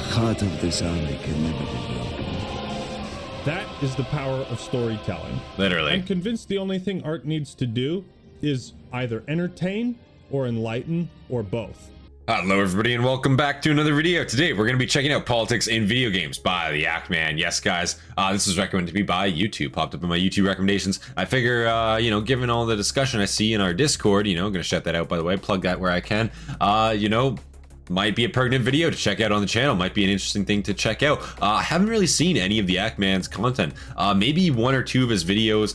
heart of this army can never be broken. That is the power of storytelling. Literally. I'm convinced the only thing art needs to do is either entertain or enlighten or both. Hello everybody and welcome back to another video. Today we're going to be checking out politics in video games by the Ackman. Yes guys, this is recommended to me by YouTube. Popped up in my YouTube recommendations. I figure, you know, given all the discussion I see in our Discord, you know, I'm going to shout that out by the way, plug that where I can, you know, might be a pertinent video to check out on the channel, might be an interesting thing to check out. I haven't really seen any of the Ackman's content. Maybe one or two of his videos,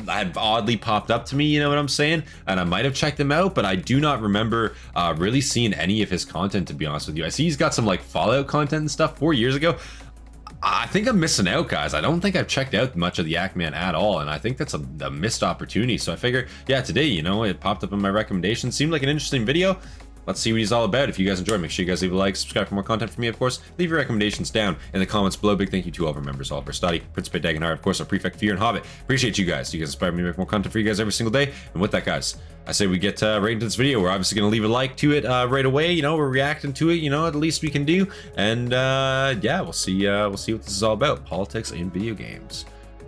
had oddly popped up to me, you know what I'm saying, and I might have checked them out, but I do not remember really seeing any of his content, to be honest with you. I see he's got some like Fallout content and stuff 4 years ago. I think I'm missing out, guys. I don't think I've checked out much of the Ackman at all, and I think that's a missed opportunity. So I figure, yeah, today, you know, it popped up in my recommendations. Seemed like an interesting video. Let's see what he's all about. If you guys enjoyed, make sure you guys leave a like, subscribe for more content from me, of course. Leave your recommendations down in the comments below. Big thank you to all of our members, all of our Hastati, Principe, Dagenhart, of course, our Prefect, Fear, and Hobbit. Appreciate you guys. You guys inspire me to make more content for you guys every single day. And with that, guys, I say we get right into this video. We're obviously going to leave a like to it right away. You know, we're reacting to it, you know, at the least we can do. And yeah, we'll see what this is all about. Politics in video games.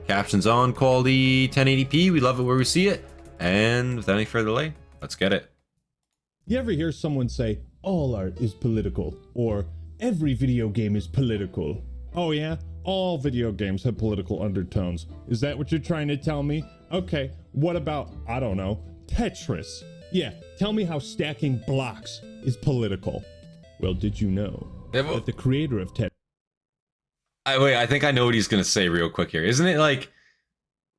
Captions on, quality 1080p. We love it where we see it. And without any further delay, let's get it. You ever hear someone say, all art is political, or every video game is political? Oh yeah, all video games have political undertones. Is that what you're trying to tell me? Okay, what about, I don't know, Tetris? Yeah, tell me how stacking blocks is political. Well, did you know that the creator of Tetris... Wait, I think I know what he's gonna say real quick here. Isn't it like,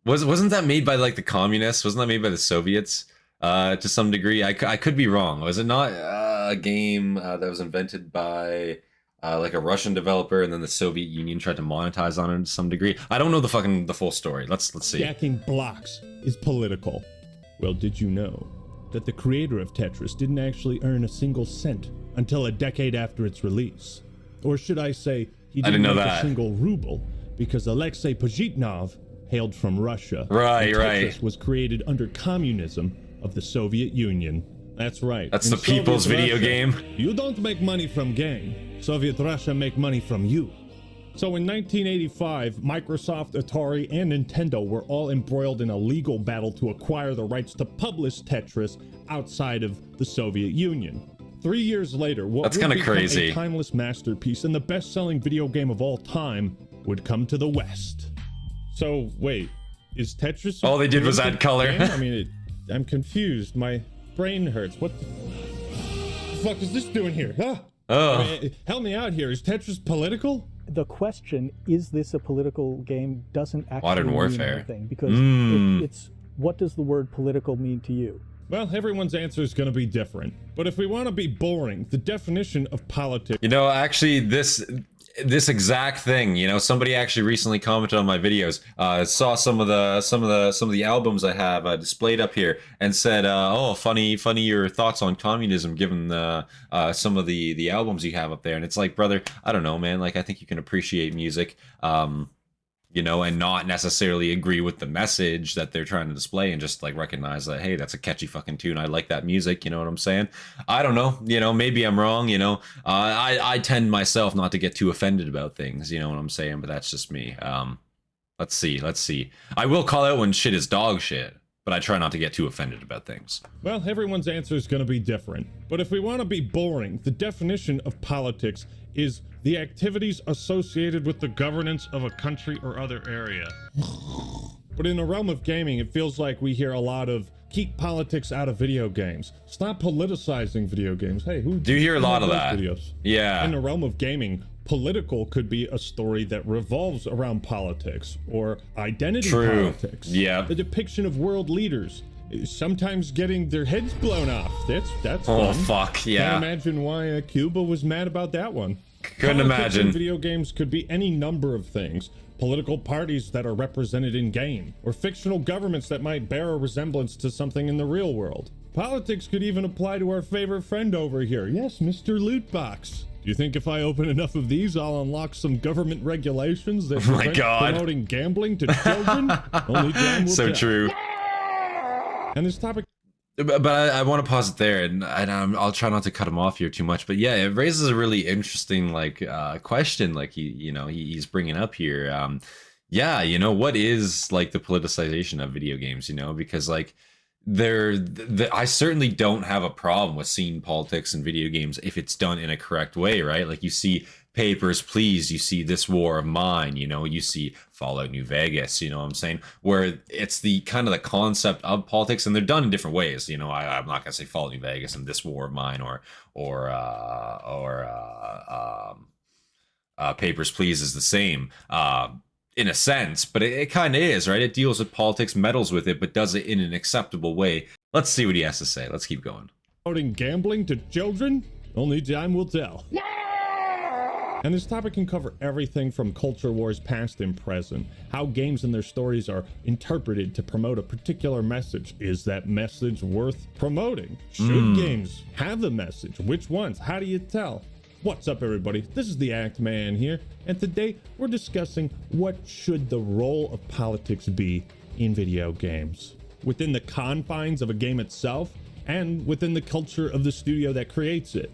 wasn't that made by like the communists? Wasn't that made by the Soviets? To some degree, I could be wrong. Was it not a game that was invented by like a Russian developer, and then the Soviet Union tried to monetize on it to some degree? I don't know the full story. Let's see. Stacking blocks is political. Well, did you know that the creator of Tetris didn't actually earn a single cent until a decade after its release? Or should I say, he didn't make a single ruble, because Alexei Pajitnov hailed from Russia. Right, and Tetris right. was created under communism of the Soviet Union. That's right. That's the people's video game. You don't make money from game. Soviet Russia make money from you. So in 1985, Microsoft, Atari, and Nintendo were all embroiled in a legal battle to acquire the rights to publish Tetris outside of the Soviet Union. 3 years later, what That's would kind of become crazy. A timeless masterpiece and the best-selling video game of all time would come to the West. So wait, is Tetris... All they did was add color. I mean, I'm confused. My brain hurts. What the fuck is this doing here? Huh? Oh. I mean, help me out here. Is Tetris political? The question, is this a political game, doesn't actually Modern mean Warfare. anything, because it's what does the word political mean to you? Well, everyone's answer is going to be different. But if we want to be boring, the definition of politics... You know, actually, this exact thing, you know, somebody actually recently commented on my videos, saw some of the albums I have displayed up here, and said, oh, funny your thoughts on communism given some of the albums you have up there. And it's like, brother, I don't know, man, like I think you can appreciate music, you know, and not necessarily agree with the message that they're trying to display, and just like recognize that, hey, that's a catchy fucking tune, I like that music, you know what I'm saying? I don't know, you know, maybe I'm wrong, you know. I tend myself not to get too offended about things, you know what I'm saying, but that's just me. Let's see. I will call out when shit is dog shit, but I try not to get too offended about things. Well, everyone's answer is going to be different. But if we want to be boring, the definition of politics is the activities associated with the governance of a country or other area. But in the realm of gaming, it feels like we hear a lot of keep politics out of video games. Stop politicizing video games. Hey, who do you hear a lot of that? Videos? Yeah. In the realm of gaming, political could be a story that revolves around politics or identity politics. Yeah. The depiction of world leaders sometimes getting their heads blown off. That's oh fun. Fuck yeah. Can't imagine why Cuba was mad about that one. Couldn't imagine. Video games could be any number of things. Political parties that are represented in game, or fictional governments that might bear a resemblance to something in the real world. Politics could even apply to our favorite friend over here. Yes, Mr. Loot Box. Do you think if I open enough of these, I'll unlock some government regulations that prevent promoting gambling to children? Only time will so tell. true. And this topic... But I want to pause it there, and I'll try not to cut him off here too much. But yeah, it raises a really interesting question, like he's bringing up here. Yeah, what is like the politicization of video games? Because like I certainly don't have a problem with seeing politics in video games if it's done in a correct way, right? Like you see Papers, Please, you see This War of Mine, you see Fallout New Vegas, what I'm saying, where it's the kind of the concept of politics, and they're done in different ways. I'm not gonna say Fallout New Vegas and This War of Mine or Papers, Please is the same in a sense, but it kind of is, right? It deals with politics, meddles with it, but does it in an acceptable way. Let's see what he has to say. Let's keep going. Promoting gambling to children? Only time will tell. And this topic can cover everything from culture wars past and present, how games and their stories are interpreted to promote a particular message. Is that message worth promoting? Should games have a message? Which ones? How do you tell? What's up, everybody? This is the Act Man here, and today we're discussing what should the role of politics be in video games, within the confines of a game itself and within the culture of the studio that creates it.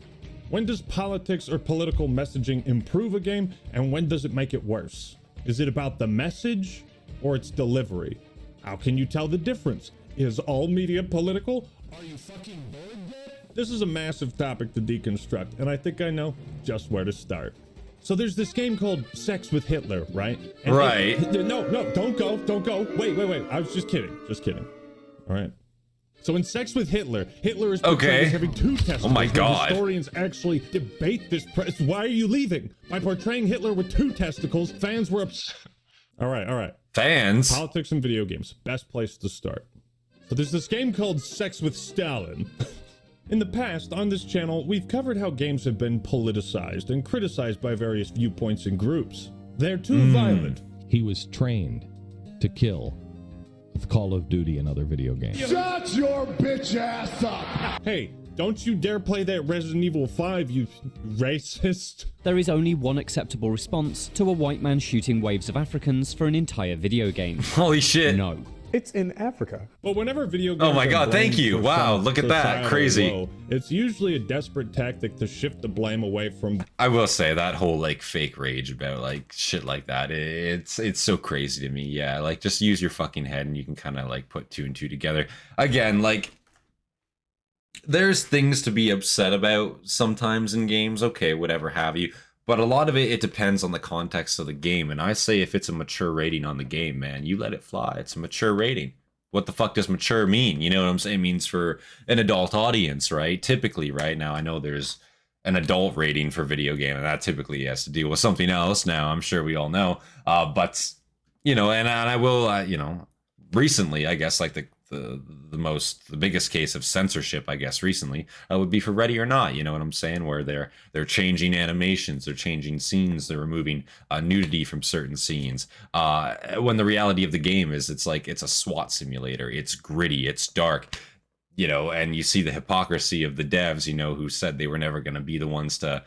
When does politics or political messaging improve a game, and when does it make it worse? Is it about the message or its delivery? How can you tell the difference? Is all media political? Are you fucking bored yet? This is a massive topic to deconstruct, and I think I know just where to start. So there's this game called Sex with Hitler, right? And right. No, don't go. Wait. I was just kidding. All right. So in Sex with Hitler is portrayed as having two testicles. Oh my God. Historians actually debate this. Why are you leaving? By portraying Hitler with two testicles, fans were upset. All right. Fans? Politics and video games. Best place to start. So there's this game called Sex with Stalin. In the past, on this channel, we've covered how games have been politicized and criticized by various viewpoints and groups. They're too violent. He was trained to kill with Call of Duty and other video games. Shut your bitch ass up! Hey, don't you dare play that Resident Evil 5, you racist. There is only one acceptable response to a white man shooting waves of Africans for an entire video game. Holy shit. No. It's in Africa. But whenever video games Oh my are God, thank blamed you. for Wow, some look at that. societal Crazy. woe, it's usually a desperate tactic to shift the blame away from... I will say that whole like fake rage about like shit like that, it's so crazy to me. Yeah, like just use your fucking head and you can kind of like put two and two together. Again, like there's things to be upset about sometimes in games, okay, whatever have you. But a lot of it depends on the context of the game. And I say if it's a mature rating on the game, man, you let it fly. It's a mature rating. What the fuck does mature mean? You know what I'm saying? It means for an adult audience, right? Typically, right now, I know there's an adult rating for video game, and that typically has to deal with something else now. I'm sure we all know. But, and I will, recently, I guess, like the biggest case of censorship, I guess, recently would be for Ready or Not. You know what I'm saying? Where they're changing animations, they're changing scenes, they're removing nudity from certain scenes. When the reality of the game is, it's a SWAT simulator. It's gritty, it's dark, and you see the hypocrisy of the devs, who said they were never going to be the ones to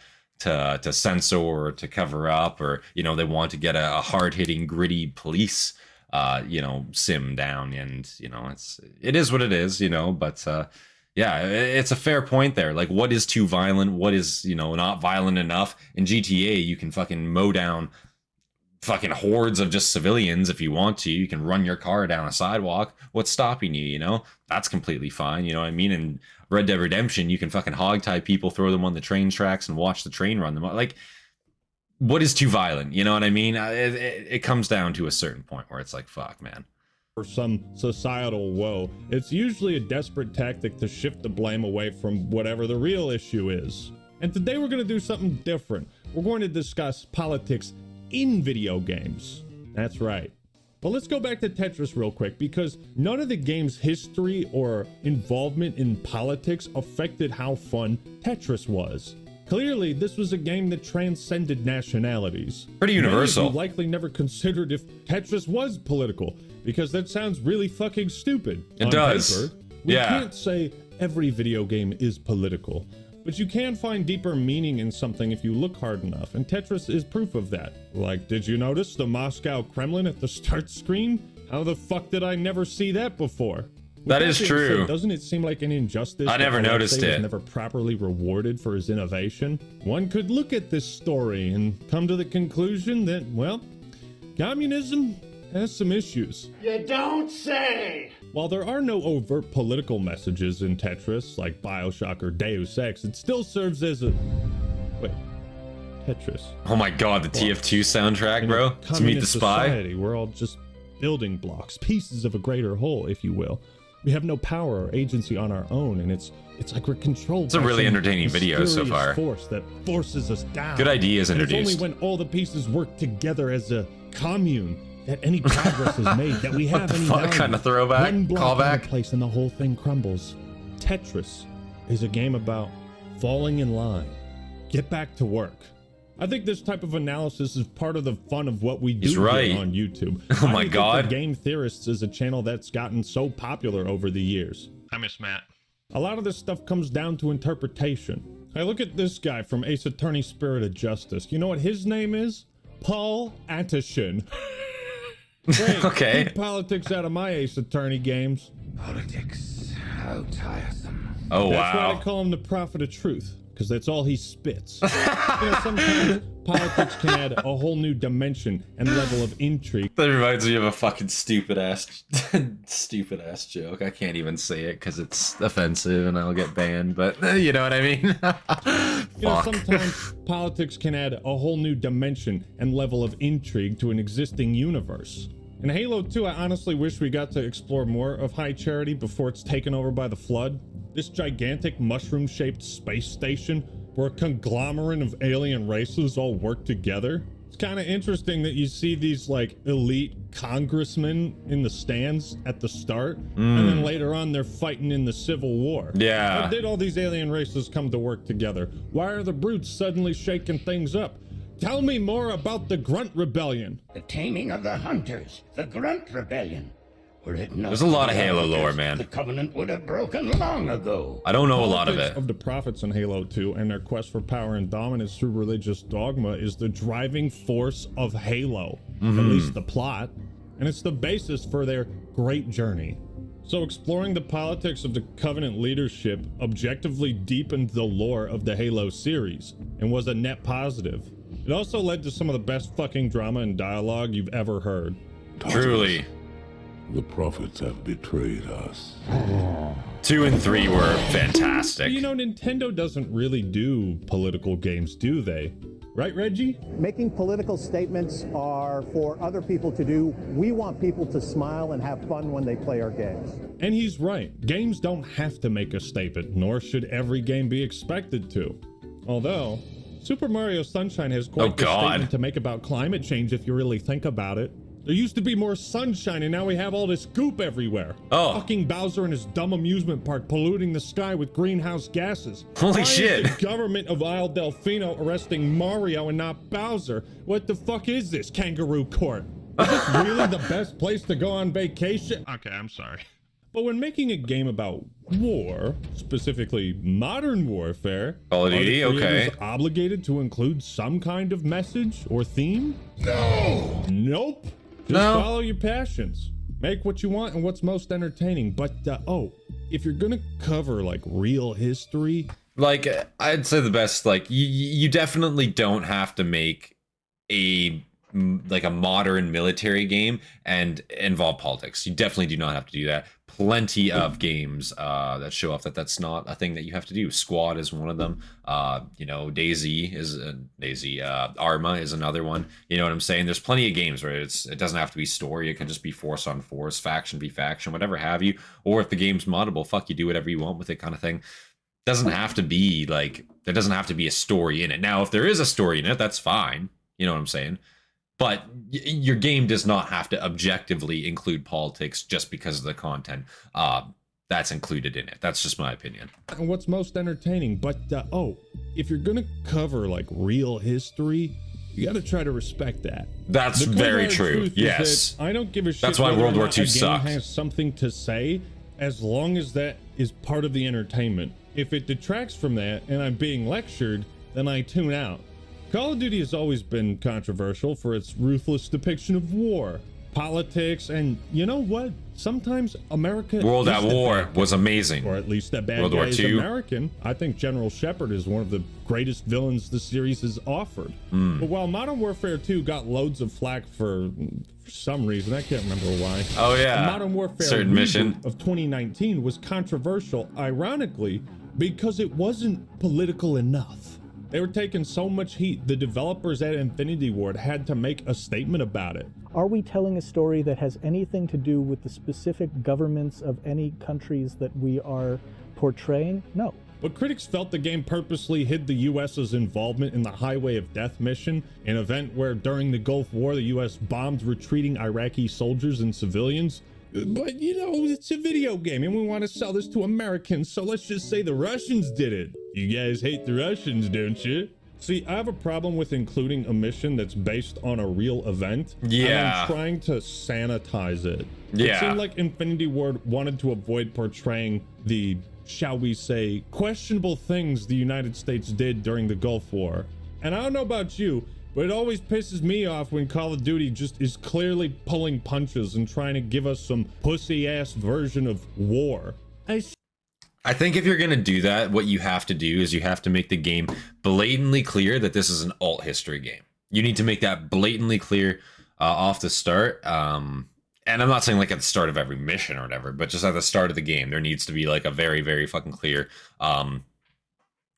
censor or to cover up, or they want to get a hard-hitting, gritty police sim down, and it is what it is, but yeah, it's a fair point there. Like, what is too violent? What is not violent enough? In GTA, you can fucking mow down fucking hordes of just civilians if you want to. You can run your car down a sidewalk. What's stopping you? That's completely fine. You know what I mean? In Red Dead Redemption, you can fucking hogtie people, throw them on the train tracks, and watch the train run them. Like, what is too violent? You know what I mean? It comes down to a certain point where it's like, fuck, man. For some societal woe, it's usually a desperate tactic to shift the blame away from whatever the real issue is. And today we're going to do something different. We're going to discuss politics in video games. That's right. But let's go back to Tetris real quick, because none of the game's history or involvement in politics affected how fun Tetris was. Clearly, this was a game that transcended nationalities. Pretty universal. Many of you likely never considered if Tetris was political, because that sounds really fucking stupid. It does. Paper, we can't say every video game is political, but you can find deeper meaning in something if you look hard enough, and Tetris is proof of that. Like, did you notice the Moscow Kremlin at the start screen? How the fuck did I never see that before? That is being true. said, doesn't it seem like an injustice? I never that noticed Alexei was it. never properly rewarded for his innovation. One could look at this story and come to the conclusion that, well, communism has some issues. You don't say! While there are no overt political messages in Tetris, like Bioshock or Deus Ex, it still serves as a... Wait, Tetris. Oh my god, the TF2 soundtrack, In bro. a To Meet the communist Spy. society, we're all just building blocks, pieces of a greater whole, if you will. We have no power or agency on our own, and it's like we're controlled. It's a by really some entertaining video so mysterious far. Force that forces us down. Good ideas And introduced. It's only when all the pieces work together as a commune that any progress is made, that we have the any fuck value. kind of throwback? One block out of Callback? place and the whole thing crumbles. Tetris is a game about falling in line. Get back to work. I think this type of analysis is part of the fun of what we do He's right. here on YouTube. Oh my I think God. The Game Theorists is a channel that's gotten so popular over the years. I miss Matt. A lot of this stuff comes down to interpretation. I look at this guy from Ace Attorney Spirit of Justice. You know what his name is? Paul Attishin. Great. Okay. Keep politics out of my Ace Attorney games. Politics, how tiresome. Oh, That's why I wow. call him the prophet of truth, because that's all he spits. Sometimes politics can add a whole new dimension and level of intrigue. That reminds me of a fucking stupid ass joke. I can't even say it because it's offensive and I'll get banned, but you know what I mean? Fuck. Sometimes politics can add a whole new dimension and level of intrigue to an existing universe. In Halo 2, I honestly wish we got to explore more of High Charity before it's taken over by the Flood. This gigantic mushroom-shaped space station where a conglomerate of alien races all work together. It's kind of interesting that you see these like elite congressmen in the stands at the start, and then later on they're fighting in the Civil War. Yeah. How did all these alien races come to work together? Why are the brutes suddenly shaking things up? Tell me more about the Grunt Rebellion. The taming of the hunters, the Grunt Rebellion. Were it not There's a lot of for the Halo hunters, lore, man. The Covenant would have broken long ago. I don't know a lot of Politics it. of the prophets in Halo 2 and their quest for power and dominance through religious dogma is the driving force of Halo, at least the plot, and it's the basis for their great journey. So exploring the politics of the Covenant leadership objectively deepened the lore of the Halo series and was a net positive. It also led to some of the best fucking drama and dialogue you've ever heard. Truly. The prophets have betrayed us. 2 and 3 were fantastic. But you know, Nintendo doesn't really do political games, do they? Right, Reggie? Making political statements are for other people to do. We want people to smile and have fun when they play our games. And he's right. Games don't have to make a statement, nor should every game be expected to. Although, Super Mario Sunshine has quite the statement to make about climate change if you really think about it. There used to be more sunshine and now we have all this goop everywhere. Oh. Fucking Bowser and his dumb amusement park polluting the sky with greenhouse gases. Holy Why shit. is the government of Isle Delfino arresting Mario and not Bowser? What the fuck is this, kangaroo court? Is this really the best place to go on vacation? Okay, I'm sorry. But when making a game about war, specifically modern warfare, Call of are the Duty, okay. creators obligated to include some kind of message or theme? No! Nope. Just No. follow your passions. Make what you want and what's most entertaining. But, if you're gonna cover, like, real history... Like, I'd say the best, like, you definitely don't have to make a modern military game and involve politics. You definitely do not have to do that. Plenty of games that show off that that's not a thing that you have to do. Squad is one of them. Arma is another one. You know what I'm saying? There's plenty of games where it doesn't have to be story. It can just be force on force, faction v faction, whatever have you. Or if the game's moddable, fuck, you do whatever you want with it, kind of thing. Doesn't have to be like, there doesn't have to be a story in it. Now, if there is a story in it, that's fine. You know what I'm saying? But your game does not have to objectively include politics just because of the content that's included in it. That's just my opinion. And what's most entertaining. But, if you're gonna cover, like, real history, you gotta try to respect that. That's The cold very hard true. truth is Yes. that I don't give a shit. That's why whether World or War not II a game sucked. has something to say, as long as that is part of the entertainment. If it detracts from that and I'm being lectured, then I tune out. Call of Duty has always been controversial for its ruthless depiction of war. politics, and you know what? Sometimes America World is at the War bad guy. was amazing. Or at least that bad World guy War is II. American. I think General Shepard is one of the greatest villains the series has offered. But while Modern Warfare 2 got loads of flack for some reason, I can't remember why. Oh yeah, The Modern Warfare certain reboot mission. of 2019 was controversial, ironically, because it wasn't political enough. They were taking so much heat, the developers at Infinity Ward had to make a statement about it. Are we telling a story that has anything to do with the specific governments of any countries that we are portraying? No. But critics felt the game purposely hid the US's involvement in the Highway of Death mission, an event where during the Gulf War the US bombed retreating Iraqi soldiers and civilians. But you know, it's a video game and we want to sell this to Americans, so let's just say the Russians did it. You guys hate the Russians, don't you? See, I have a problem with including a mission that's based on a real event. Yeah. And I'm trying to sanitize it. Yeah. It seemed like Infinity Ward wanted to avoid portraying the, shall we say, questionable things the United States did during the Gulf War. And I don't know about you, but it always pisses me off when Call of Duty just is clearly pulling punches and trying to give us some pussy-ass version of war. I think if you're gonna do that, what you have to do is you have to make the game blatantly clear that this is an alt history game. You need to make that blatantly clear off the start. And I'm not saying like at the start of every mission or whatever, but just at the start of the game, there needs to be like a very, very fucking clear,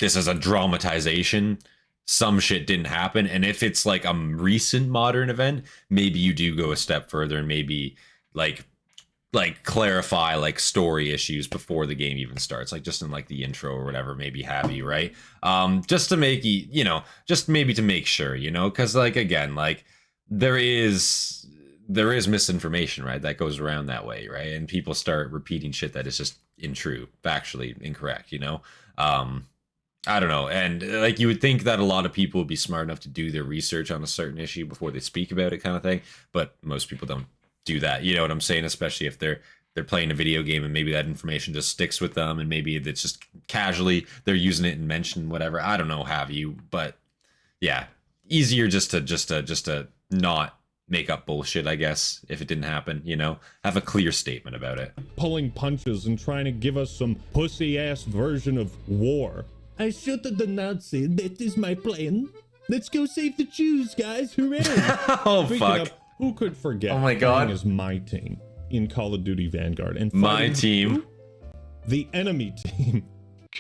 this is a dramatization. Some shit didn't happen. And if it's like a recent modern event, maybe you do go a step further and maybe like clarify like story issues before the game even starts, like just in like the intro or whatever, maybe have you, right? Just to make you know, just maybe to make sure, you know, because like again, like there is misinformation, right, that goes around that way, right? And people start repeating shit that is just untrue, factually incorrect, you know. I don't know, and like you would think that a lot of people would be smart enough to do their research on a certain issue before they speak about it, kind of thing, but most people don't do that, you know what I'm saying? Especially if they're playing a video game and maybe that information just sticks with them and maybe it's just casually they're using it and mention whatever, I don't know, have you, but yeah, easier just to not make up bullshit, I guess, if it didn't happen, you know, have a clear statement about it. Pulling punches and trying to give us some pussy-ass version of war. I shoot at the Nazi, that is my plan. Let's go save the Jews, guys, hooray! Oh, Speaking fuck. of, who could forget? Oh my God. Is my team in Call of Duty Vanguard and My team. who? The enemy team.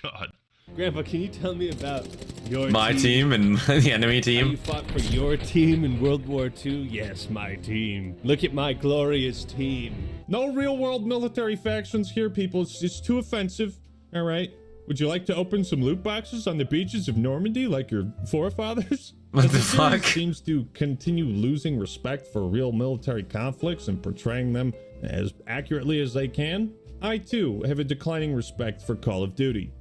God. Grandpa, can you tell me about your My team and the enemy How team. you fought for your team in World War II? Yes, my team. Look at my glorious team. No real world military factions here, people. It's too offensive. All right. Would you like to open some loot boxes on the beaches of Normandy like your forefathers? What As the series fuck? seems to continue losing respect for real military conflicts and portraying them as accurately as they can. I too have a declining respect for Call of Duty.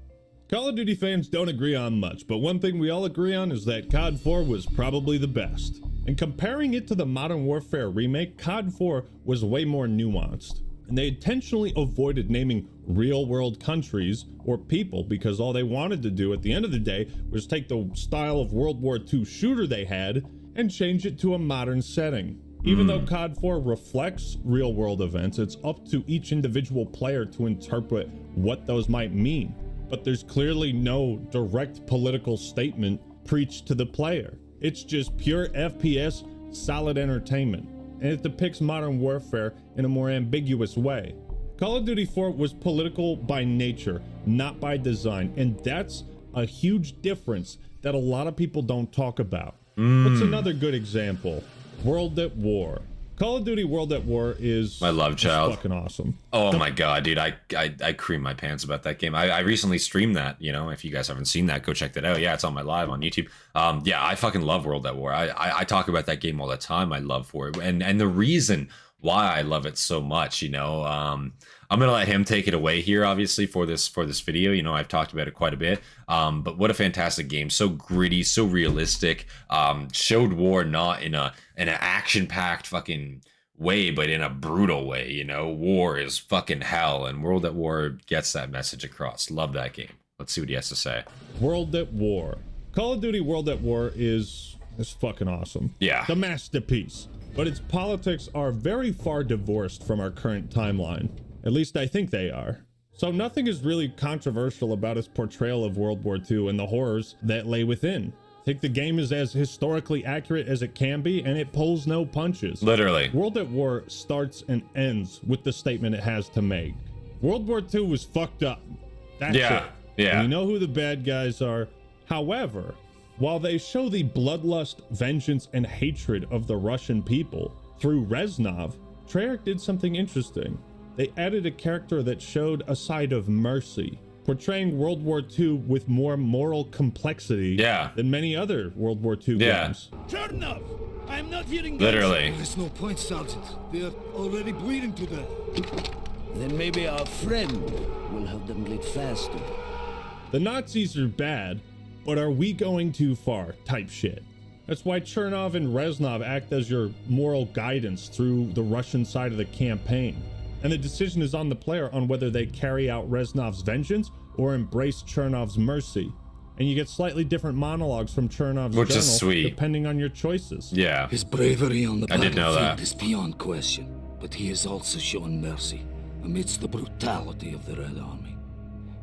Call of Duty fans don't agree on much, but one thing we all agree on is that COD 4 was probably the best. And comparing it to the Modern Warfare remake, COD 4 was way more nuanced. And they intentionally avoided naming real-world countries or people because all they wanted to do at the end of the day was take the style of World War II shooter they had and change it to a modern setting. Even though COD 4 reflects real-world events, it's up to each individual player to interpret what those might mean. But there's clearly no direct political statement preached to the player. It's just pure FPS, solid entertainment. And it depicts modern warfare in a more ambiguous way. Call of Duty 4 was political by nature, not by design, and that's a huge difference that a lot of people don't talk about. What's another good example? World at War. Call of Duty World at War is My love child. fucking awesome. Oh my God, dude, I cream my pants about that game. I recently streamed that, you know, if you guys haven't seen that, go check that out. Yeah, it's on my live on YouTube. Yeah, I fucking love World at War. I talk about that game all the time. I love for it. And the reason why I love it so much, you know, I'm gonna let him take it away here, obviously, for this video. You know, I've talked about it quite a bit. But what a fantastic game. So gritty, so realistic. Showed war not in an action-packed fucking way, but in a brutal way, you know. War is fucking hell, and World at War gets that message across. Love that game. Let's see what he has to say. World at War. Call of Duty World at War is fucking awesome. Yeah. The masterpiece. but its politics are very far divorced from our current timeline. At least I think they are. So nothing is really controversial about its portrayal of World War II and the horrors that lay within. I think the game is as historically accurate as it can be, and it pulls no punches. Literally. World at War starts and ends with the statement it has to make. World War II was fucked up. That's it. Yeah. And we know who the bad guys are. However, while they show the bloodlust, vengeance, and hatred of the Russian people through Reznov, Treyarch did something interesting. They added a character that showed a side of mercy, portraying World War II with more moral complexity than many other World War II games. Turn up! I'm not hearing Literally. There's no point, Sergeant. They are already bleeding to death. Then maybe our friend will help them bleed faster. The Nazis are bad, but are we going too far type shit. That's why Chernov and Reznov act as your moral guidance through the Russian side of the campaign. And the decision is on the player on whether they carry out Reznov's vengeance or embrace Chernov's mercy. And you get slightly different monologues from Chernov's Which journal, is sweet. depending on your choices. Yeah. His bravery on the I did know battlefield that. is beyond question, but he has also shown mercy amidst the brutality of the Red Army.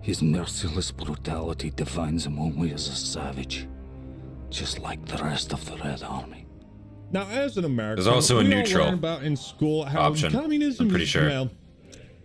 His merciless brutality defines him only as a savage, just like the rest of the Red Army. Now, as an American, There's also a we neutral all learn about in school how option. communism I'm pretty is, sure. well,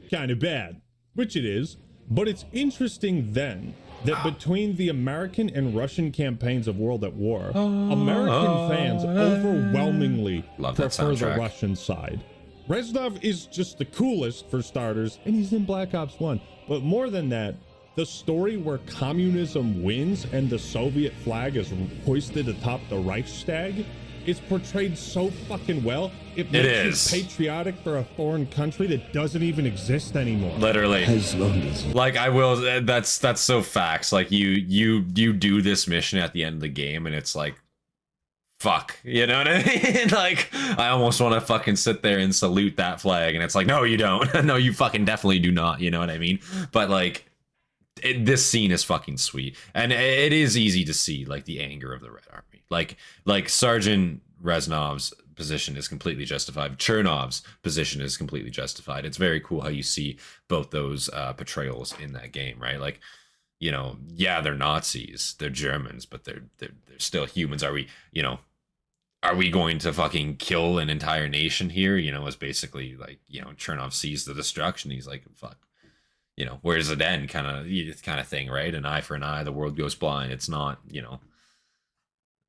kind of bad, which it is. But it's interesting then that between the American and Russian campaigns of World at War, American fans overwhelmingly Love that prefer the soundtrack. Russian side. Reznov is just the coolest for starters, and he's in Black Ops 1. But more than that, the story where communism wins and the Soviet flag is hoisted atop the Reichstag, it's portrayed so fucking well. It makes you patriotic for a foreign country that doesn't even exist anymore. Literally. As long as Like I will, that's so facts. Like you do this mission at the end of the game and it's like, fuck, you know what I mean? Like I almost want to fucking sit there and salute that flag and it's like, no, you don't. No, you fucking definitely do not. You know what I mean? But like this scene is fucking sweet. And it is easy to see like the anger of the Red Army. Like Sergeant Reznov's position is completely justified. Chernov's position is completely justified. It's very cool how you see both those portrayals in that game, right? Like, you know, yeah, they're Nazis, they're Germans, but they're still humans. Are we going to fucking kill an entire nation here? You know, it's basically like, you know, Chernov sees the destruction. He's like, fuck, you know, where does it end? Kind of thing, right? An eye for an eye, the world goes blind. It's not, you know,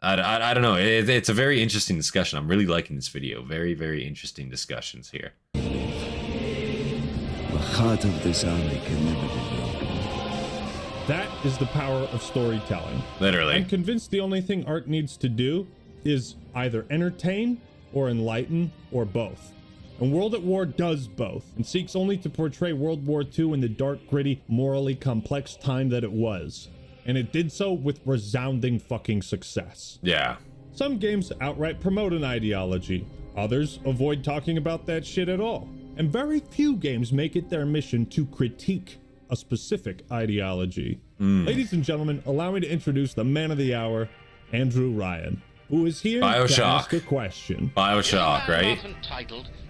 I don't know. It's a very interesting discussion. I'm really liking this video. Very, very interesting discussions here. the heart of this army can never be broken. That is the power of storytelling. Literally. I'm convinced the only thing art needs to do is either entertain or enlighten or both. And World at War does both and seeks only to portray World War II in the dark, gritty, morally complex time that it was. And it did so with resounding fucking success. Yeah. Some games outright promote an ideology. Others avoid talking about that shit at all. And very few games make it their mission to critique a specific ideology. Ladies and gentlemen, allow me to introduce the man of the hour, Andrew Ryan, who is here to ask a question. Bioshock, right?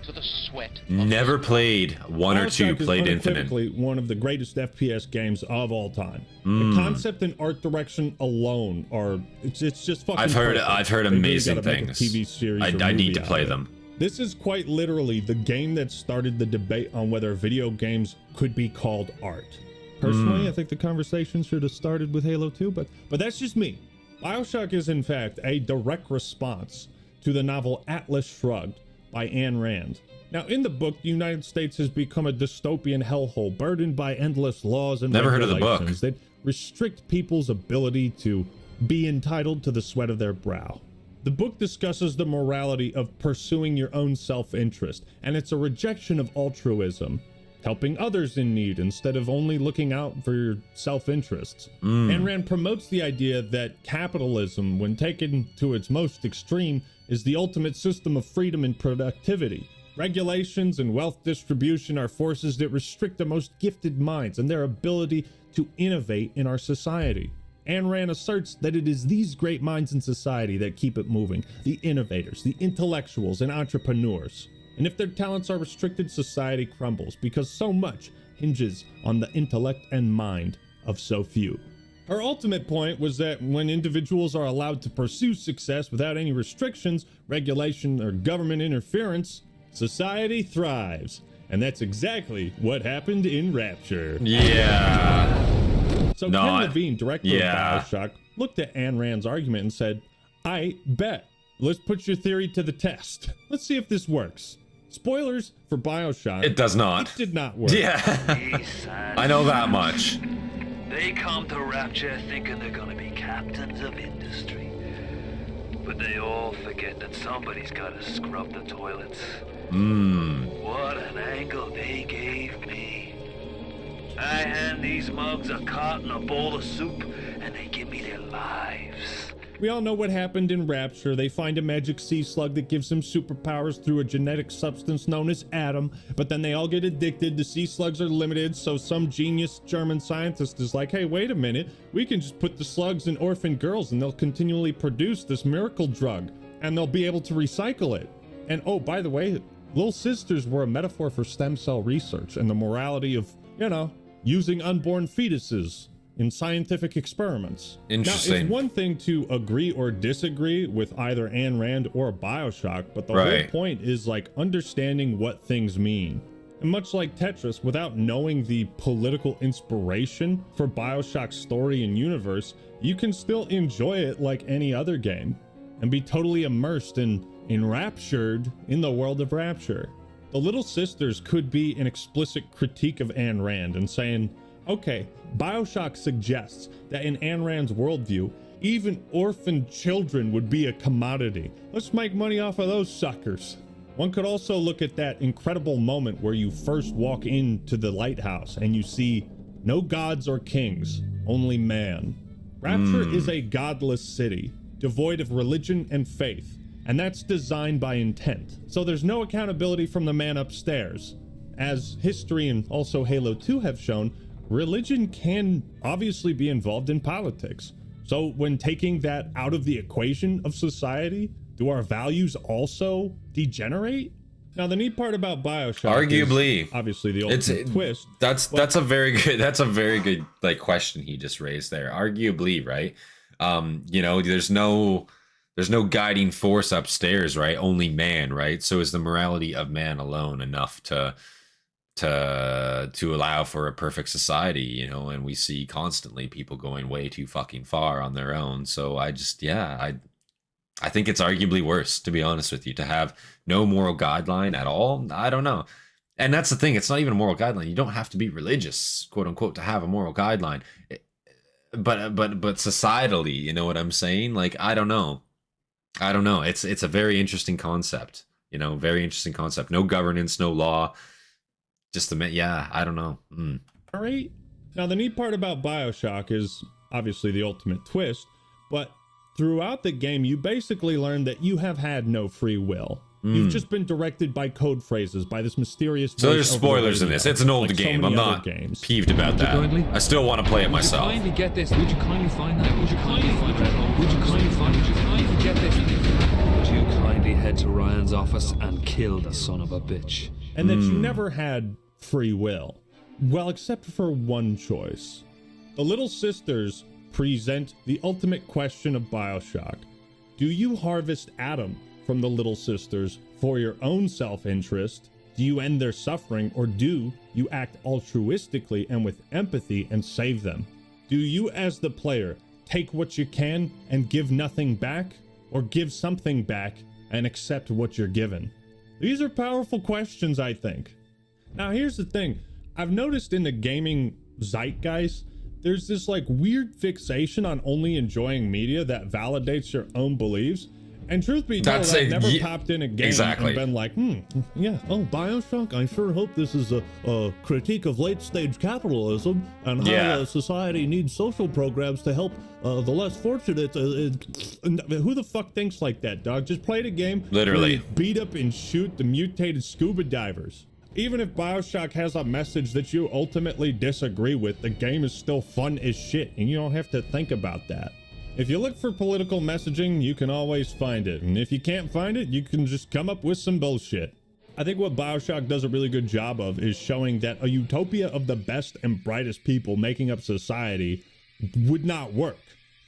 To the sweat Never played one or two, Bioshock is played Infinite. unequivocally one of the greatest FPS games of all time. The concept and art direction alone are it's just fucking I've heard perfect. amazing They really gotta make a things. TV series or I need movie to out play of it. them. This is quite literally the game that started the debate on whether video games could be called art. Personally, I think the conversation should have started with Halo 2, but that's just me. Bioshock is in fact a direct response to the novel Atlas Shrugged by Ayn Rand. Now, in the book, the United States has become a dystopian hellhole burdened by endless laws and Never heard of the book. regulations that restrict people's ability to be entitled to the sweat of their brow. The book discusses the morality of pursuing your own self-interest, and it's a rejection of altruism, helping others in need instead of only looking out for your self-interests. Ayn Rand promotes the idea that capitalism, when taken to its most extreme, is the ultimate system of freedom and productivity. Regulations and wealth distribution are forces that restrict the most gifted minds and their ability to innovate in our society. Ayn Rand asserts that it is these great minds in society that keep it moving, the innovators, the intellectuals, and entrepreneurs. And if their talents are restricted, society crumbles because so much hinges on the intellect and mind of so few. Her ultimate point was that when individuals are allowed to pursue success without any restrictions, regulation, or government interference, society thrives. And that's exactly what happened in Rapture. Yeah. So Ken Levine, director of BioShock, looked at Ayn Rand's argument and said, I bet. Let's put your theory to the test. Let's see if this works. Spoilers for BioShock. It does not. It did not work. Yeah. I know that much. They come to Rapture thinking they're gonna be captains of industry. But they all forget that somebody's gotta scrub the toilets. What an angle they gave me. I hand these mugs a cart and a bowl of soup, and they give me their lives. We all know what happened in Rapture. They find a magic sea slug that gives them superpowers through a genetic substance known as Adam, but then they all get addicted. The sea slugs are limited, so some genius German scientist is like, hey, wait a minute, we can just put the slugs in orphan girls and they'll continually produce this miracle drug, and they'll be able to recycle it. And oh, by the way, little sisters were a metaphor for stem cell research and the morality of, you know, using unborn fetuses in scientific experiments. Interesting. Now, it's one thing to agree or disagree with either Ayn Rand or BioShock, but the whole point is like understanding what things mean. And much like Tetris, without knowing the political inspiration for BioShock's story and universe, you can still enjoy it like any other game and be totally immersed and enraptured in the world of Rapture. The Little Sisters could be an explicit critique of Ayn Rand and saying, okay, BioShock suggests that in Ayn Rand's worldview, even orphan children would be a commodity. Let's make money off of those suckers. One could also look at that incredible moment where you first walk into the lighthouse and you see no gods or kings, only man. Rapture is a godless city, devoid of religion and faith, and that's designed by intent. So there's no accountability from the man upstairs. As history and also Halo 2 have shown, religion can obviously be involved in politics. So when taking that out of the equation of society, do our values also degenerate? Now the neat part about BioShock arguably is obviously the ultimate twist. That's a very good like question he just raised there. Arguably, right? You know, there's no guiding force upstairs, right? Only man, right? So is the morality of man alone enough to allow for a perfect society, you know? And we see constantly people going way too fucking far on their own. So I think it's arguably worse, to be honest with you, to have no moral guideline at all. I don't know. And that's the thing, it's not even a moral guideline. You don't have to be religious, quote unquote, to have a moral guideline. But societally, you know what I'm saying? Like, I don't know. It's a very interesting concept, you know, very interesting concept. No governance, no law. Just I don't know. All right. Now, the neat part about BioShock is obviously the ultimate twist, but throughout the game, you basically learn that you have had no free will. You've just been directed by code phrases, by this mysterious voice. So there's spoilers in this. It's an old game. I'm not peeved about that. I still want to play it myself. Would you kindly get this? Would you kindly find that? Would you kindly find that? Would you kindly find it? Would you kindly get this? Would you kindly head to Ryan's office and kill the son of a bitch? And that you never had free will. Well, except for one choice. The Little Sisters present the ultimate question of BioShock. Do you harvest Adam from the Little Sisters for your own self-interest? Do you end their suffering, or do you act altruistically and with empathy and save them? Do you, as the player, take what you can and give nothing back, or give something back and accept what you're given? These are powerful questions, I think. Now, here's the thing. I've noticed in the gaming zeitgeist, there's this like weird fixation on only enjoying media that validates your own beliefs. And truth be told, I've never popped in a game and been like, BioShock, I sure hope this is a critique of late-stage capitalism and how society needs social programs to help the less fortunate. Who the fuck thinks like that, dog? Just play the game. Literally. Beat up and shoot the mutated scuba divers. Even if BioShock has a message that you ultimately disagree with, the game is still fun as shit, and you don't have to think about that. If you look for political messaging, you can always find it, and if you can't find it, you can just come up with some bullshit. I think what BioShock does a really good job of is showing that a utopia of the best and brightest people making up society would not work,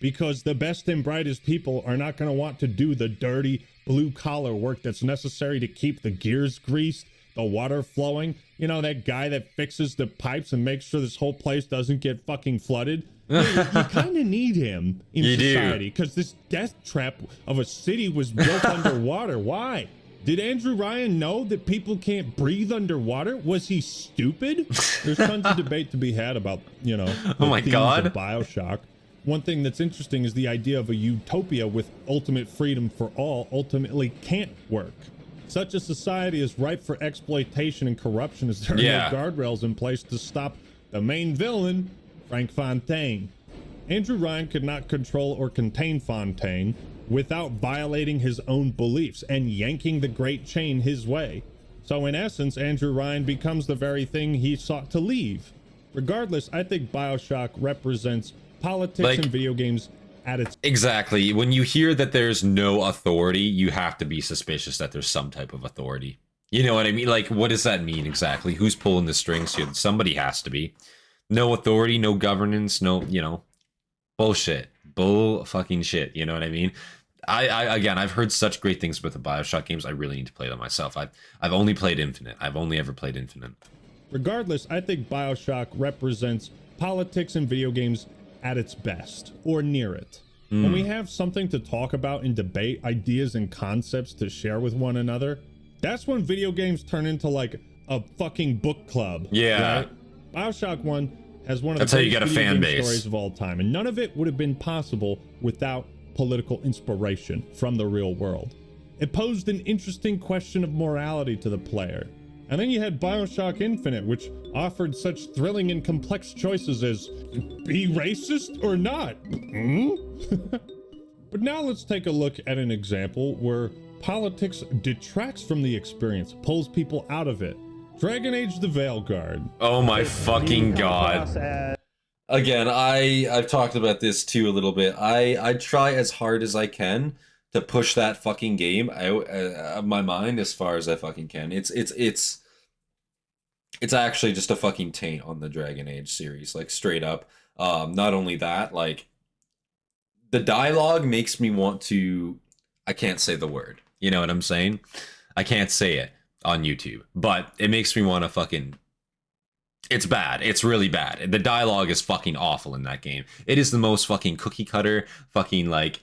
because the best and brightest people are not going to want to do the dirty blue-collar work that's necessary to keep the gears greased, the water flowing. You know, that guy that fixes the pipes and makes sure this whole place doesn't get fucking flooded. You kind of need him in society, because this death trap of a city was built underwater. Why? Did Andrew Ryan know that people can't breathe underwater? Was he stupid? There's tons of debate to be had about, you know, oh my God, of BioShock. One thing that's interesting is the idea of a utopia with ultimate freedom for all ultimately can't work. Such a society is ripe for exploitation and corruption, as there are no guardrails in place to stop the main villain, Frank Fontaine. Andrew Ryan could not control or contain Fontaine without violating his own beliefs and yanking the great chain his way. So in essence, Andrew Ryan becomes the very thing he sought to leave. Regardless, I think BioShock represents politics and video games at its... Exactly. When you hear that there's no authority, you have to be suspicious that there's some type of authority. You know what I mean? Like, what does that mean exactly? Who's pulling the strings here? Somebody has to be. No authority, no governance, no, you know, bullshit. Bull fucking shit. You know what I mean? Again, I've heard such great things about the BioShock games. I really need to play them myself. I've only played Infinite. I've only ever played Infinite. Regardless, I think BioShock represents politics and video games at its best, or near it. When we have something to talk about and debate, ideas and concepts to share with one another, that's when video games turn into like a fucking book club. Yeah. Right? BioShock 1 has one of That's the how you best get a video fan game base. stories of all time, and none of it would have been possible without political inspiration from the real world. It posed an interesting question of morality to the player. And then you had BioShock Infinite, which offered such thrilling and complex choices as be racist or not. But now let's take a look at an example where politics detracts from the experience, pulls people out of it. Dragon Age the Veilguard. Oh my fucking God. Again, I've talked about this too a little bit. I try as hard as I can to push that fucking game out of my mind as far as I fucking can. It's actually just a fucking taint on the Dragon Age series, like straight up. Not only that, like the dialogue makes me want to, I can't say the word. You know what I'm saying? I can't say it on YouTube, but it makes me want to fucking, it's bad. It's really bad. The dialogue is fucking awful in that game. It is the most fucking cookie cutter, fucking like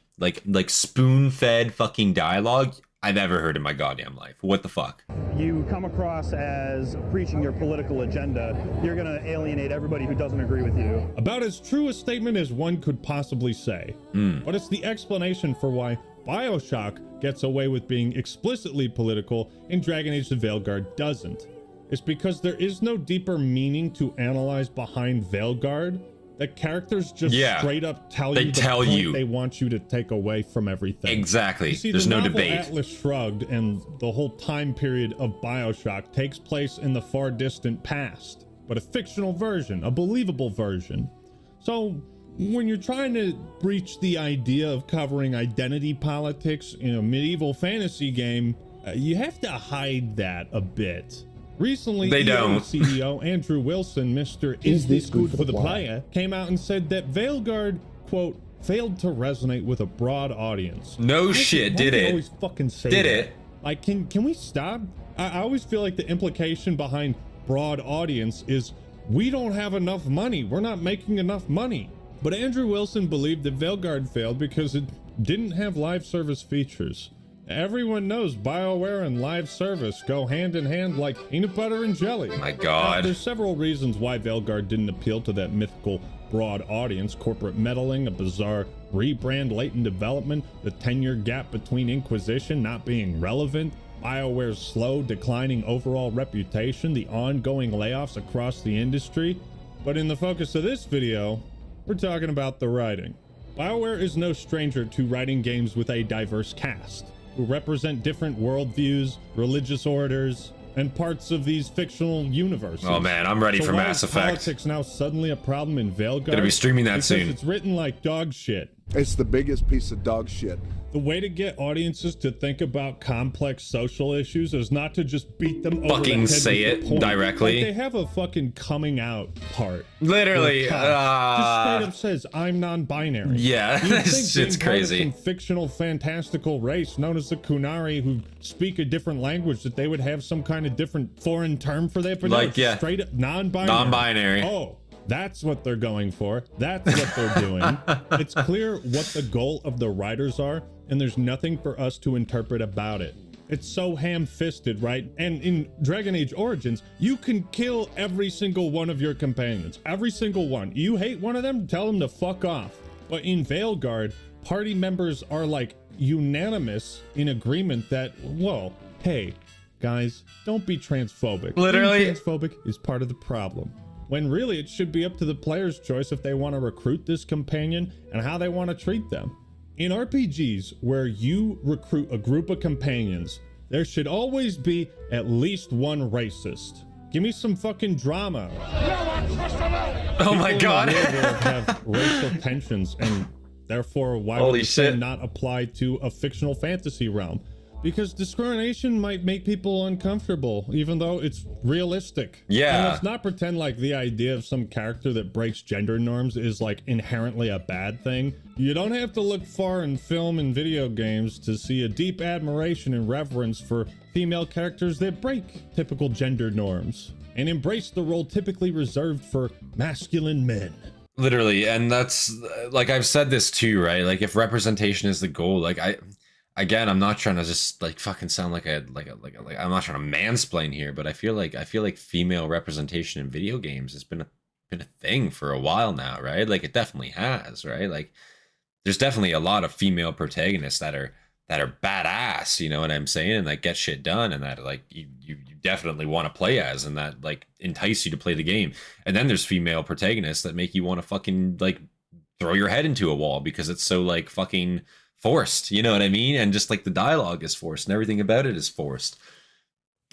spoon-fed fucking dialogue I've ever heard in my goddamn life. What the fuck? You come across as preaching your political agenda, you're going to alienate everybody who doesn't agree with you. About as true a statement as one could possibly say. But it's the explanation for why BioShock gets away with being explicitly political and Dragon Age the Veilguard doesn't. It's because there is no deeper meaning to analyze behind Veilguard. The characters just straight up tell you the point they want you to take away from everything. Exactly. You see, there's no debate. Atlas Shrugged and the whole time period of BioShock takes place in the far distant past, but a fictional version, a believable version. So when you're trying to breach the idea of covering identity politics in a medieval fantasy game, you have to hide that a bit. Recently, EA CEO Andrew Wilson, Mr. Is This Good for the Player, came out and said that Veilguard, quote, failed to resonate with a broad audience. No shit, did it? Always fucking say did that. It? Like, can we stop? I always feel like the implication behind broad audience is we don't have enough money. We're not making enough money. But Andrew Wilson believed that Veilguard failed because it didn't have live service features. Everyone knows BioWare and live service go hand in hand like peanut butter and jelly. My God. There's several reasons why Veilguard didn't appeal to that mythical broad audience. Corporate meddling, a bizarre rebrand late in development, the 10-year gap between Inquisition not being relevant, BioWare's slow declining overall reputation, the ongoing layoffs across the industry. But in the focus of this video, we're talking about the writing. BioWare is no stranger to writing games with a diverse cast, who represent different worldviews, religious orders, and parts of these fictional universes. Oh man, I'm ready for why Mass is Effect. Politics now suddenly a problem in Veilguard? Gonna be streaming that because soon. It's written like dog shit. It's the biggest piece of dog shit. The way to get audiences to think about complex social issues is not to just beat them over Fucking the head say with it a point. directly. Like, they have a fucking coming out part. Literally, just straight up says, I'm non-binary. Yeah, You'd this think shit's being part of crazy. some fictional, fantastical race known as the Kunari who speak a different language, that they would have some kind of different foreign term for that, but Like, no, it's yeah. straight up non-binary. Non-binary. Oh, that's what they're going for. That's what they're doing. It's clear what the goal of the writers are, and there's nothing for us to interpret about it. It's so ham-fisted, right? And in Dragon Age Origins, you can kill every single one of your companions. Every single one. You hate one of them, tell them to fuck off. But in Veilguard, party members are like unanimous in agreement that, whoa, hey, guys, don't be transphobic. Literally. Being transphobic is part of the problem. When really it should be up to the player's choice if they want to recruit this companion and how they want to treat them. In RPGs where you recruit a group of companions, there should always be at least one racist. Give me some fucking drama. Oh my god. People in the real world have racial tensions, and therefore why Holy would the same shit. not apply to a fictional fantasy realm? Because discrimination might make people uncomfortable, even though it's realistic. Yeah. And let's not pretend like the idea of some character that breaks gender norms is like inherently a bad thing. You don't have to look far in film and video games to see a deep admiration and reverence for female characters that break typical gender norms and embrace the role typically reserved for masculine men. Literally, and that's like I've said this too, right? Like if representation is the goal, like again, I'm not trying to just like fucking sound like I'm not trying to mansplain here, but I feel like female representation in video games has been a thing for a while now, right? Like it definitely has, right? Like there's definitely a lot of female protagonists that are badass, you know what I'm saying, and that get shit done, and that like you definitely want to play as, and that like entice you to play the game. And then there's female protagonists that make you want to fucking like throw your head into a wall because it's so like fucking forced, you know what I mean? And just like the dialogue is forced and everything about it is forced.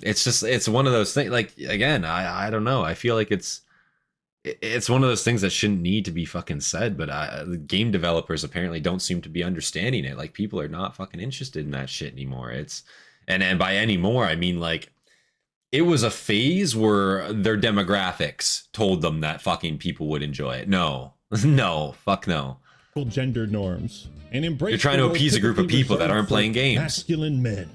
It's one of those things, like again, I don't know, I feel like it's one of those things that shouldn't need to be fucking said, but the game developers apparently don't seem to be understanding it. Like people are not fucking interested in that shit anymore. It's and by anymore I mean like it was a phase where their demographics told them that fucking people would enjoy it. No, fuck no. Gender norms and embrace. You're trying to appease a group of people that aren't playing games. Masculine men.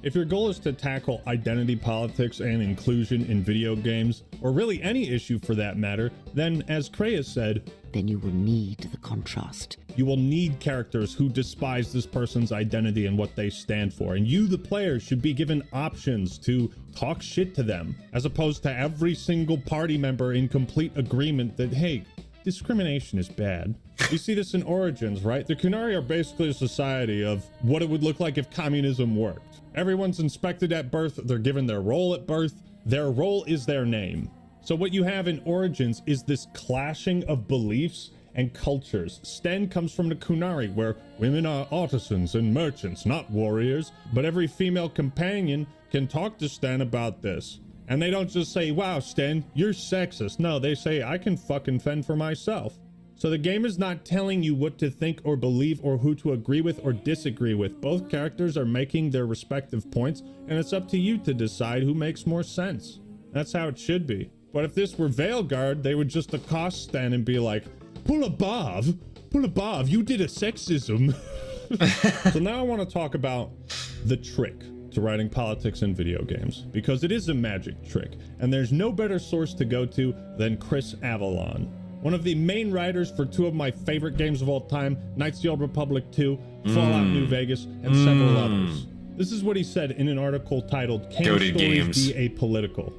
If your goal is to tackle identity politics and inclusion in video games, or really any issue for that matter, then as Kreia said, then you will need the contrast. You will need characters who despise this person's identity and what they stand for, and you, the player, should be given options to talk shit to them, as opposed to every single party member in complete agreement that, hey, discrimination is bad. You see this in Origins, right? The Kunari are basically a society of what it would look like if communism worked. Everyone's inspected at birth, they're given their role at birth, their role is their name. So what you have in Origins is this clashing of beliefs and cultures. Sten comes from the Kunari, where women are artisans and merchants, not warriors, but every female companion can talk to Sten about this. And they don't just say, wow, Sten, you're sexist. No, they say, I can fucking fend for myself. So the game is not telling you what to think or believe or who to agree with or disagree with. Both characters are making their respective points, and it's up to you to decide who makes more sense. That's how it should be. But if this were Veilguard, they would just accost Sten and be like, pull a Bob, you did a sexism. So now I want to talk about the trick to writing politics in video games, because it is a magic trick, and there's no better source to go to than Chris Avallone, one of the main writers for two of my favorite games of all time, Knights of the Old Republic 2, Fallout New Vegas, and several others. This is what he said in an article titled, Can Goated Stories Games. Be Apolitical?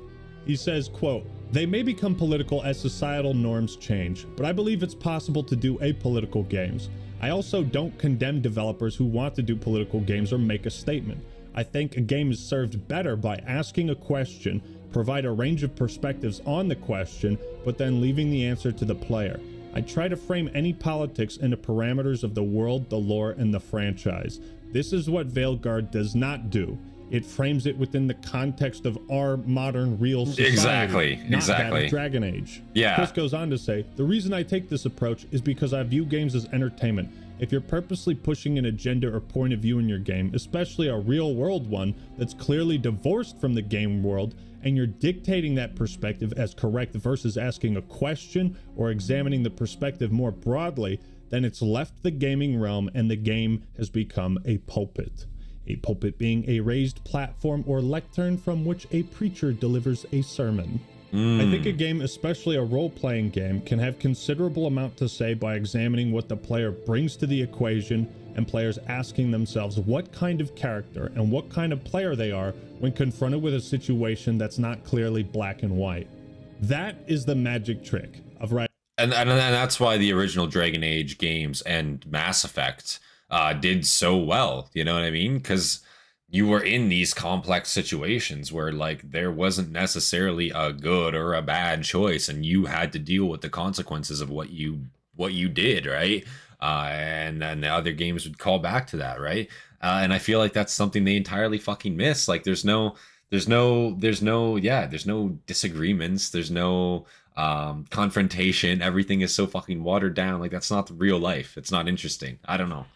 He says, quote, they may become political as societal norms change, but I believe it's possible to do apolitical games. I also don't condemn developers who want to do political games or make a statement. I think a game is served better by asking a question, provide a range of perspectives on the question, but then leaving the answer to the player. I try to frame any politics in the parameters of the world, the lore, and the franchise. This is what Veilguard does not do. It frames it within the context of our modern real society. Not that of Dragon Age. Yeah. Chris goes on to say, the reason I take this approach is because I view games as entertainment. If you're purposely pushing an agenda or point of view in your game, especially a real world one that's clearly divorced from the game world, and you're dictating that perspective as correct versus asking a question or examining the perspective more broadly, then it's left the gaming realm and the game has become a pulpit. A pulpit being a raised platform or lectern from which a preacher delivers a sermon. I think a game, especially a role-playing game, can have considerable amount to say by examining what the player brings to the equation and players asking themselves what kind of character and what kind of player they are when confronted with a situation that's not clearly black and white. That is the magic trick of writing. And that's why the original Dragon Age games and Mass Effect did so well, you know what I mean? Because you were in these complex situations where like there wasn't necessarily a good or a bad choice, and you had to deal with the consequences of what you did, right? And then the other games would call back to that, right? And I feel like that's something they entirely fucking miss. Like there's no disagreements, there's no confrontation. Everything is so fucking watered down. Like that's not the real life. It's not interesting. I don't know.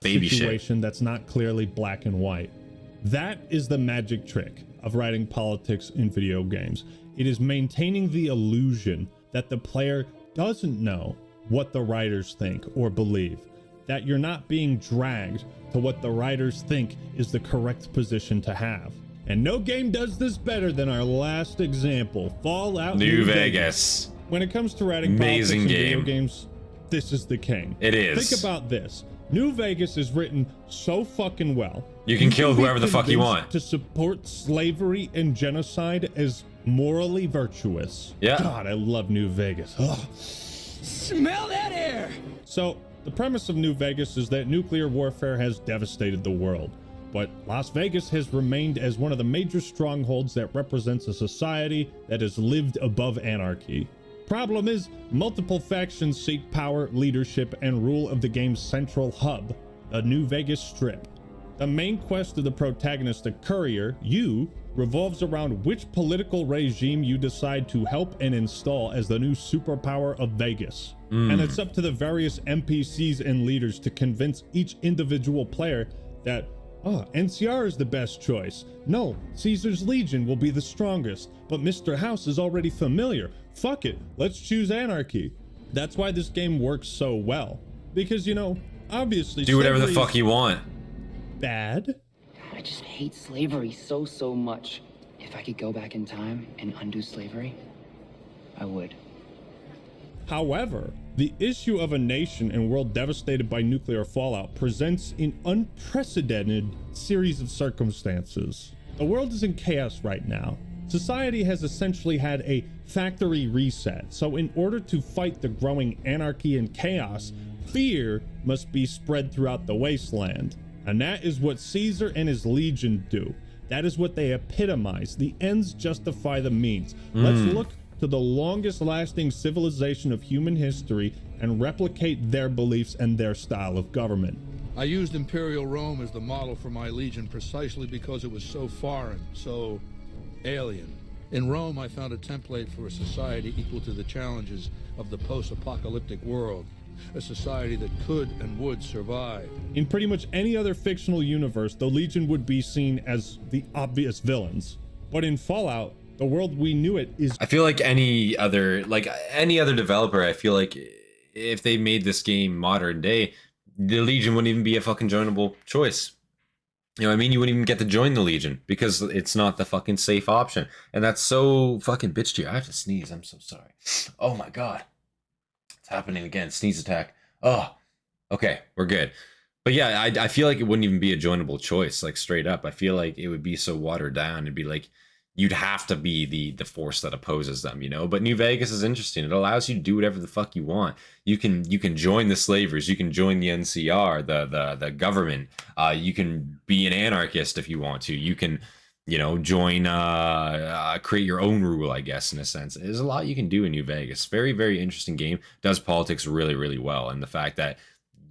Baby Situation that's not clearly black and white. That is the magic trick of writing politics in video games. It is maintaining the illusion that the player doesn't know what the writers think or believe, that you're not being dragged to what the writers think is the correct position to have. And no game does this better than our last example, Fallout New Vegas. When it comes to writing amazing politics in game. video games, this is the king. It is. Think about this. New Vegas is written so fucking well. You can kill whoever the fuck you want. To support slavery and genocide as morally virtuous. Yeah. God, I love New Vegas. Ugh. Smell that air! So, the premise of New Vegas is that nuclear warfare has devastated the world. But Las Vegas has remained as one of the major strongholds that represents a society that has lived above anarchy. Problem is, multiple factions seek power, leadership, and rule of the game's central hub, the New Vegas Strip. The main quest of the protagonist, the courier, you, revolves around which political regime you decide to help and install as the new superpower of Vegas. And it's up to the various NPCs and leaders to convince each individual player that, NCR is the best choice. No, Caesar's Legion will be the strongest, but Mr. House is already familiar. Fuck it, let's choose anarchy. That's why this game works so well. Because, you know, obviously do whatever the fuck you want. Bad? I just hate slavery so much. If I could go back in time and undo slavery, I would. However, the issue of a nation and world devastated by nuclear fallout presents an unprecedented series of circumstances. The world is in chaos right now. Society has essentially had a factory reset, so in order to fight the growing anarchy and chaos, fear must be spread throughout the wasteland. And that is what Caesar and his legion do. That is what they epitomize. The ends justify the means. Let's look to the longest lasting civilization of human history and replicate their beliefs and their style of government. I used Imperial Rome as the model for my legion precisely because it was so foreign, so alien. In Rome, I found a template for a society equal to the challenges of the post-apocalyptic world. A society that could and would survive. In pretty much any other fictional universe, the Legion would be seen as the obvious villains. But in Fallout, the world we knew it is... I feel like any other developer, I feel like if they made this game modern day, the Legion wouldn't even be a fucking joinable choice. You know what I mean? You wouldn't even get to join the Legion because it's not the fucking safe option. And that's so fucking bitchy. I have to sneeze. I'm so sorry. Oh my God. It's happening again. Sneeze attack. Oh, okay. We're good. But yeah, I feel like it wouldn't even be a joinable choice, like straight up. I feel like it would be so watered down. It'd be like, you'd have to be the force that opposes them, you know? But New Vegas is interesting. It allows you to do whatever the fuck you want. You can join the slavers. You can join the NCR, the government. You can be an anarchist if you want to. You can, you know, join, create your own rule, I guess, in a sense. There's a lot you can do in New Vegas. Very, very interesting game. Does politics really, really well. And the fact that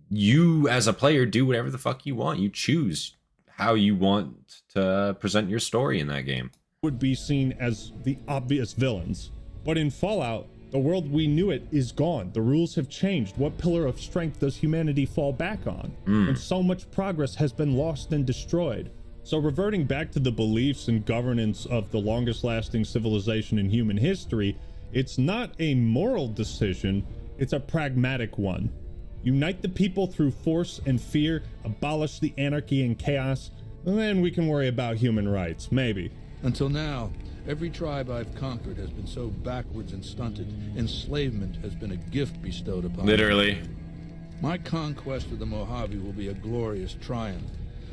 you, as a player, do whatever the fuck you want. You choose how you want to present your story in that game. Would be seen as the obvious villains. But in Fallout, the world we knew it is gone. The rules have changed. What pillar of strength does humanity fall back on? And so much progress has been lost and destroyed. So reverting back to the beliefs and governance of the longest lasting civilization in human history, it's not a moral decision, it's a pragmatic one. Unite the people through force and fear, abolish the anarchy and chaos, and then we can worry about human rights, maybe. Until now, every tribe I've conquered has been so backwards and stunted. Enslavement has been a gift bestowed upon Literally. me. My conquest of the Mojave will be a glorious triumph,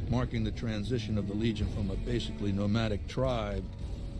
marking the transition of the Legion from a basically nomadic tribe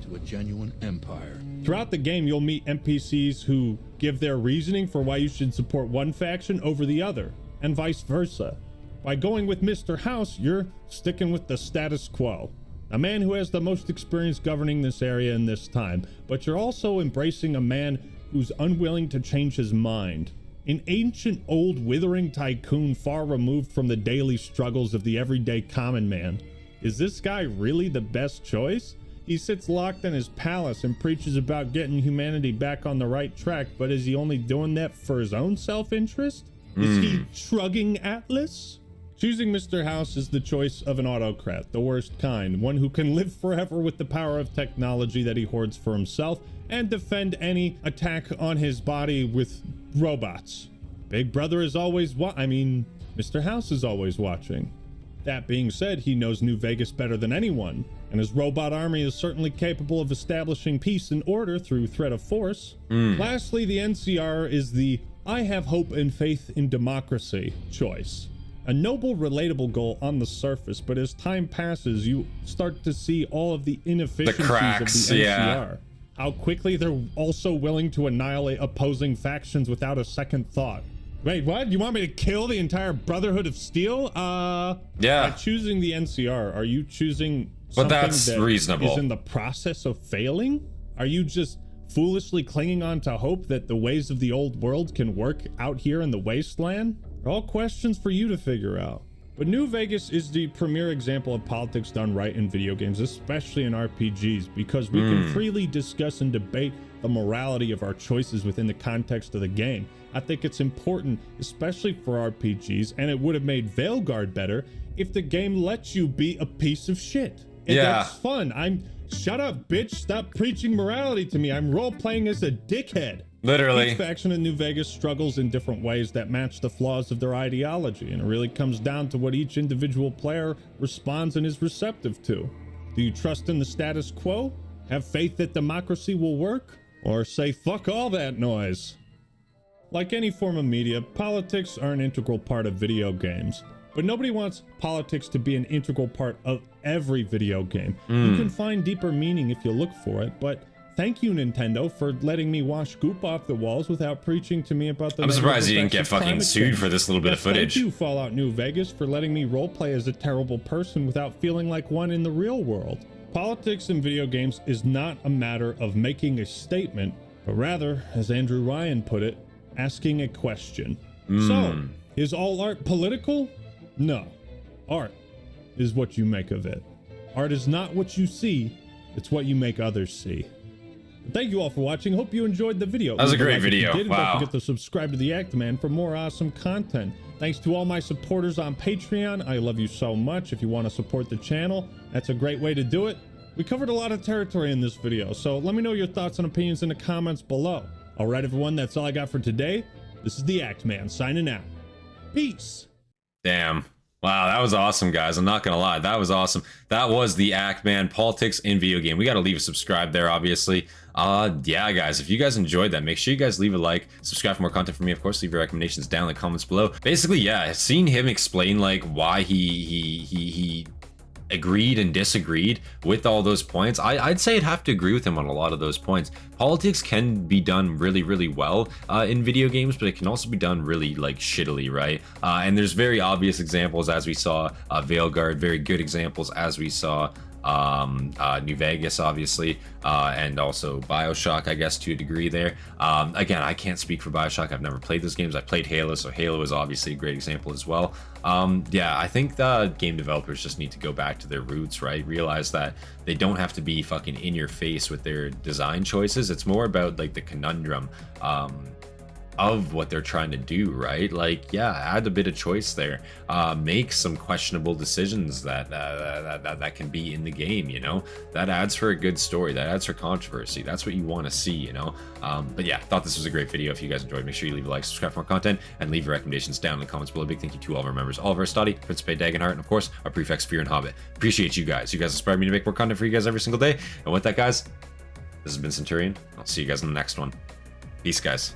to a genuine empire. Throughout the game, you'll meet NPCs who give their reasoning for why you should support one faction over the other, and vice versa. By going with Mr. House, you're sticking with the status quo. A man who has the most experience governing this area in this time, but you're also embracing a man who's unwilling to change his mind. An ancient, old, withering tycoon far removed from the daily struggles of the everyday common man. Is this guy really the best choice? He sits locked in his palace and preaches about getting humanity back on the right track, but is he only doing that for his own self-interest? Is he shrugging Atlas? Choosing Mr. House is the choice of an autocrat, the worst kind, one who can live forever with the power of technology that he hoards for himself and defend any attack on his body with robots. Big Brother is always Mr. House is always watching. That being said, he knows New Vegas better than anyone, and his robot army is certainly capable of establishing peace and order through threat of force. Lastly, the NCR is the I have hope and faith in democracy choice. A noble, relatable goal on the surface, but as time passes, you start to see all of the inefficiencies cracks, of the NCR. yeah. How quickly they're also willing to annihilate opposing factions without a second thought. Wait, what? You want me to kill the entire Brotherhood of Steel? Yeah. By choosing the NCR, are you choosing something that's that reasonable. is in the process of failing? Are you just foolishly clinging on to hope that the ways of the old world can work out here in the wasteland? They're all questions for you to figure out. But New Vegas is the premier example of politics done right in video games, especially in RPGs, because we can freely discuss and debate the morality of our choices within the context of the game. I think it's important, especially for RPGs, and it would have made Veilguard better if the game lets you be a piece of shit. And that's fun. Shut up, bitch. Stop preaching morality to me. I'm role-playing as a dickhead. Literally. Each faction in New Vegas struggles in different ways that match the flaws of their ideology, and it really comes down to what each individual player responds and is receptive to. Do you trust in the status quo? Have faith that democracy will work? Or say fuck all that noise? Like any form of media, politics are an integral part of video games. But nobody wants politics to be an integral part of every video game. You can find deeper meaning if you look for it, but thank you, Nintendo, for letting me wash goop off the walls without preaching to me about the... I'm surprised you didn't get fucking sued for this little bit of footage. Thank you, Fallout New Vegas, for letting me roleplay as a terrible person without feeling like one in the real world. Politics in video games is not a matter of making a statement, but rather, as Andrew Ryan put it, asking a question. So, is all art political? No. Art is what you make of it. Art is not what you see, it's what you make others see. Thank you all for watching. Hope you enjoyed the video. That was a great video. Don't Wow. forget to subscribe to the Act Man for more awesome content. Thanks to all my supporters on Patreon. I love you so much. If you want to support the channel, that's a great way to do it. We covered a lot of territory in this video, so let me know your thoughts and opinions in the comments below. All right, everyone, that's all I got for today. This is the Act Man signing out. Peace. Damn. Wow, that was awesome, guys. I'm not gonna lie, that was awesome. That was the Act Man, politics in video game. We gotta leave a subscribe there, obviously. Yeah, guys, if you guys enjoyed that, make sure you guys leave a like, subscribe for more content from me. Of course, leave your recommendations down in the comments below. Basically, yeah, seeing him explain like why he agreed and disagreed with all those points, I'd say I'd have to agree with him on a lot of those points. Politics can be done really, really well in video games, but it can also be done really like shittily, right? And there's very obvious examples, as we saw Veilguard, very good examples as we saw New Vegas, obviously, and also BioShock, I guess, to a degree there. Again, I can't speak for BioShock. I've never played those games. I played Halo, so Halo is obviously a great example as well. Yeah, I think the game developers just need to go back to their roots, right? Realize that they don't have to be fucking in your face with their design choices. It's more about like the conundrum of what they're trying to do, right? Like, yeah, add a bit of choice there, make some questionable decisions that can be in the game, you know. That adds for a good story, that adds for controversy. That's what you want to see, you know. But yeah, thought this was a great video. If you guys enjoyed, make sure you leave a like, subscribe for more content, and leave your recommendations down in the comments below. Big thank you to all of our members, all of our Hastati, Principe, Dagenhart, and of course our prefects Fear and Hobbit. Appreciate you guys. You guys inspire me to make more content for you guys every single day. And with that, guys, this has been Centurion. I'll see you guys in the next one. Peace, guys.